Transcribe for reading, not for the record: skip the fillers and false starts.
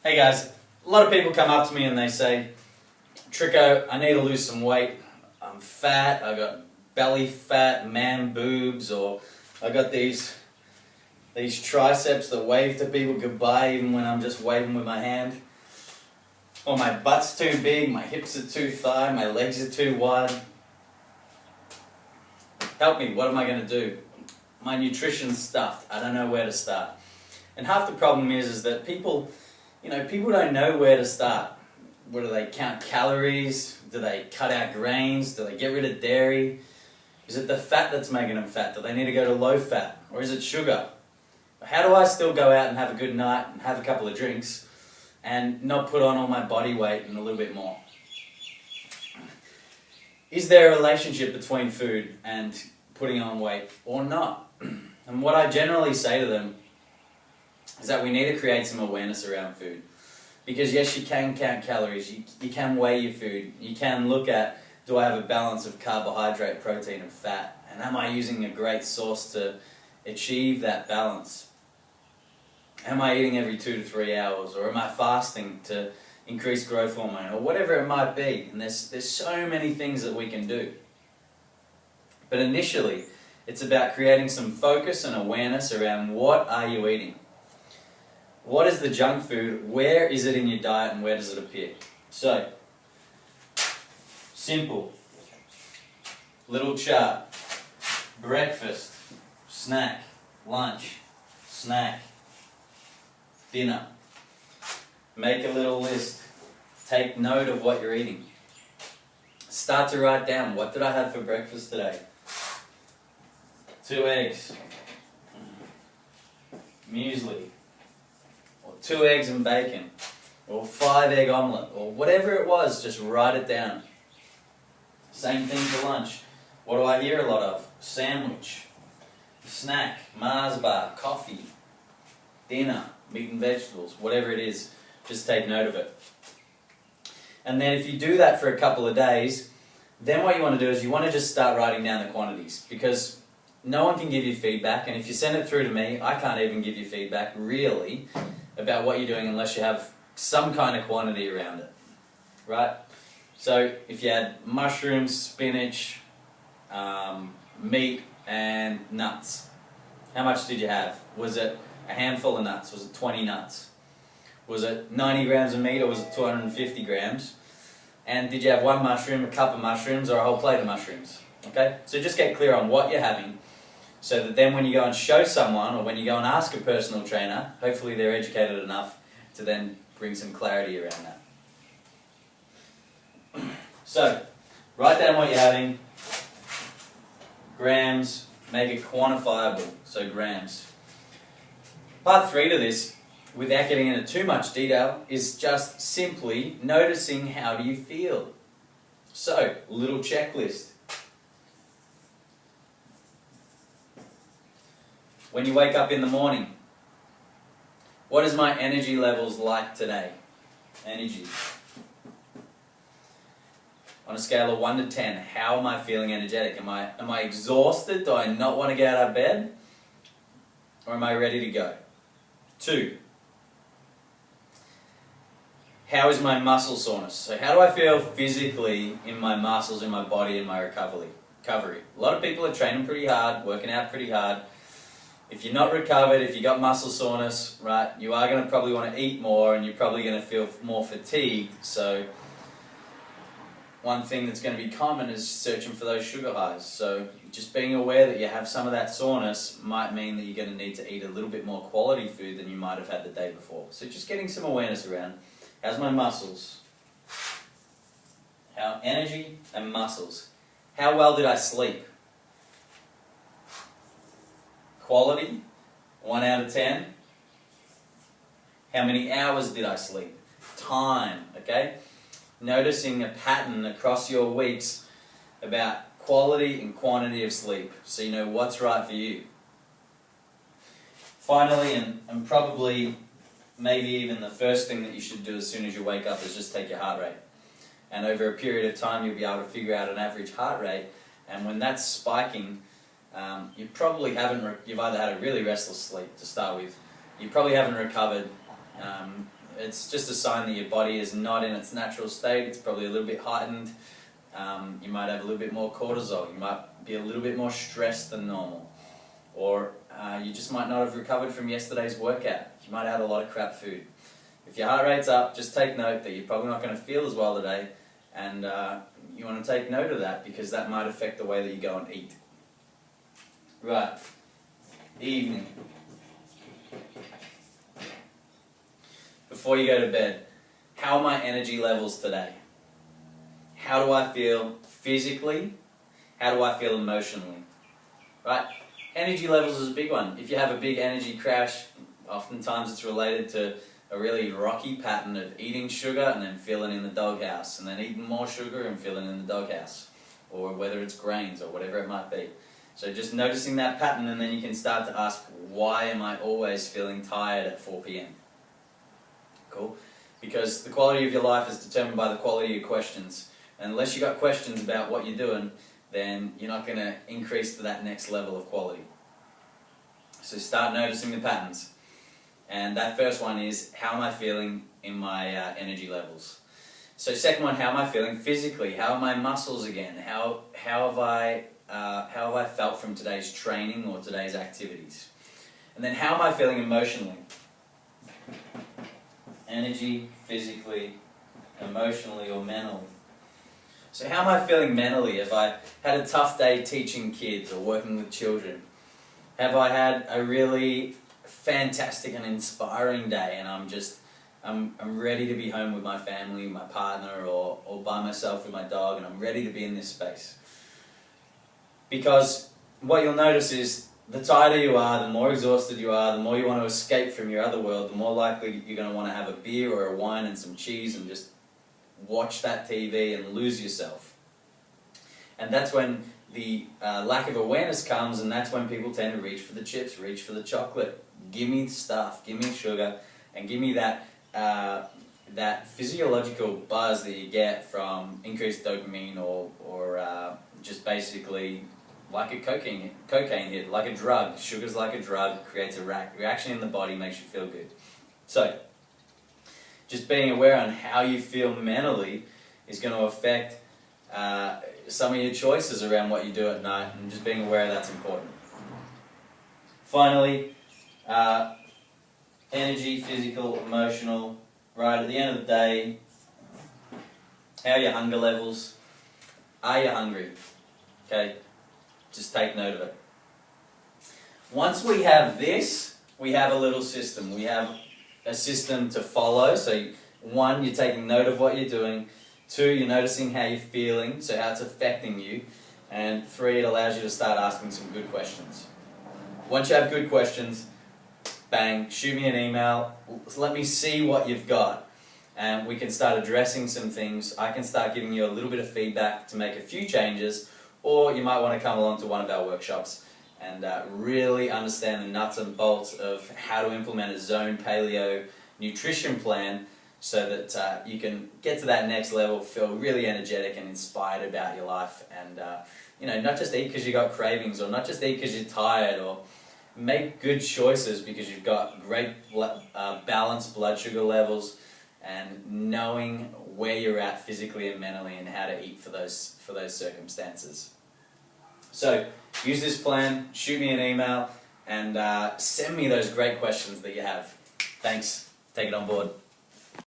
Hey guys, a lot of people come up to me and they say, Tricko, I need to lose some weight. I'm fat, I got belly fat, man boobs, or I got these triceps that wave to people goodbye even when I'm just waving with my hand. Or my butt's too big, my hips are too thigh, my legs are too wide. Help me, what am I going to do? My nutrition's stuffed, I don't know where to start. And half the problem is that people don't know where to start. What do they count calories? Do they cut out grains? Do they get rid of dairy? Is it the fat that's making them fat? Do they need to go to low fat? Or is it sugar? How do I still go out and have a good night and have a couple of drinks and not put on all my body weight and a little bit more? Is there a relationship between food and putting on weight or not? And what I generally say to them is that we need to create some awareness around food. Because yes, you can count calories, you can weigh your food, you can look at, do I have a balance of carbohydrate, protein and fat? And am I using a great source to achieve that balance? Am I eating every 2 to 3 hours? Or am I fasting to increase growth hormone? Or whatever it might be. And there's so many things that we can do. But initially, it's about creating some focus and awareness around what are you eating? What is the junk food? Where is it in your diet and where does it appear? So, simple. Little chart. Breakfast, snack, lunch, snack, dinner. Make a little list. Take note of what you're eating. Start to write down, what did I have for breakfast today? 2 eggs, muesli, or 2 eggs and bacon, or 5 egg omelette, or whatever it was, just write it down. Same thing for lunch. What do I hear a lot of? Sandwich, snack, Mars bar, coffee, dinner, meat and vegetables, whatever it is, just take note of it. And then if you do that for a couple of days, then what you want to do is you want to just start writing down the quantities, because no one can give you feedback, and if you send it through to me, I can't even give you feedback, really, about what you're doing unless you have some kind of quantity around it, right? So if you had mushrooms, spinach, meat, and nuts, how much did you have? Was it a handful of nuts? Was it 20 nuts? Was it 90 grams of meat, or was it 250 grams? And did you have 1 mushroom, a cup of mushrooms, or a whole plate of mushrooms? Okay, so just get clear on what you're having, so that then when you go and show someone, or when you go and ask a personal trainer, hopefully they're educated enough to then bring some clarity around that. So, write down what you're having, grams, make it quantifiable, so grams. Part 3 to this, without getting into too much detail, is just simply noticing how do you feel. So, little checklist. When you wake up in the morning, what is my energy levels like today? Energy. On a scale of 1 to 10, how am I feeling energetic? Am I exhausted? Do I not want to get out of bed? Or am I ready to go? 2. How is my muscle soreness? So how do I feel physically in my muscles, in my body, in my recovery? A lot of people are training pretty hard, working out pretty hard. If you're not recovered, if you got muscle soreness, right, you are going to probably want to eat more, and you're probably going to feel more fatigued. So one thing that's going to be common is searching for those sugar highs. So just being aware that you have some of that soreness might mean that you're going to need to eat a little bit more quality food than you might have had the day before. So just getting some awareness around, how's my muscles? How energy and muscles. How well did I sleep? Quality, 1 out of 10. How many hours did I sleep? Time, okay? Noticing a pattern across your weeks about quality and quantity of sleep, so you know what's right for you. Finally, and probably maybe even the first thing that you should do as soon as you wake up is just take your heart rate. And over a period of time you'll be able to figure out an average heart rate, and when that's spiking, you probably haven't, you've either had a really restless sleep to start with, you probably haven't recovered it's just a sign that your body is not in its natural state. It's probably a little bit heightened. You might have a little bit more cortisol. You might be a little bit more stressed than normal. Or you just might not have recovered from yesterday's workout. You might have had a lot of crap food. If your heart rate's up, just take note that you're probably not going to feel as well today, and you want to take note of that because that might affect the way that you go and eat. Right, evening. Before you go to bed, how are my energy levels today? How do I feel physically? How do I feel emotionally? Right? Energy levels is a big one. If you have a big energy crash, oftentimes it's related to a really rocky pattern of eating sugar and then feeling in the doghouse, and then eating more sugar and feeling in the doghouse, or whether it's grains or whatever it might be. So just noticing that pattern, and then you can start to ask, why am I always feeling tired at 4 p.m? Cool? Because the quality of your life is determined by the quality of your questions. And unless you've got questions about what you're doing, then you're not going to increase to that next level of quality. So start noticing the patterns. And that first one is, how am I feeling in my energy levels? So second one, how am I feeling physically? How are my muscles again? How have I felt from today's training or today's activities? And then how am I feeling emotionally? Energy, physically, emotionally, or mentally. So how am I feeling mentally? Have I had a tough day teaching kids or working with children? Have I had a really fantastic and inspiring day, and I'm ready to be home with my family, my partner, or by myself with my dog, and I'm ready to be in this space? Because what you'll notice is, the tighter you are, the more exhausted you are, the more you want to escape from your other world, the more likely you're going to want to have a beer or a wine and some cheese and just watch that TV and lose yourself. And that's when the lack of awareness comes, and that's when people tend to reach for the chips, reach for the chocolate. Give me stuff, give me sugar, and give me that that physiological buzz that you get from increased dopamine or just basically like a cocaine hit, like a drug. Sugar's like a drug, creates a reaction in the body, makes you feel good. So, just being aware on how you feel mentally is going to affect some of your choices around what you do at night, and just being aware that's important. Finally, energy, physical, emotional. Right, at the end of the day, how are your hunger levels? Are you hungry? Okay, just take note of it. Once we have this, we have a little system. We have a system to follow. So 1, you're taking note of what you're doing. 2, you're noticing how you're feeling, so how it's affecting you. And 3, it allows you to start asking some good questions. Once you have good questions, bang, shoot me an email, let me see what you've got, and we can start addressing some things. I can start giving you a little bit of feedback to make a few changes, or you might want to come along to one of our workshops and really understand the nuts and bolts of how to implement a zone paleo nutrition plan so that you can get to that next level, feel really energetic and inspired about your life, and not just eat because you got cravings, or not just eat because you're tired, or make good choices because you've got great balanced blood sugar levels, and knowing where you're at physically and mentally and how to eat for those circumstances. So use this plan, shoot me an email, and send me those great questions that you have. Thanks. Take it on board.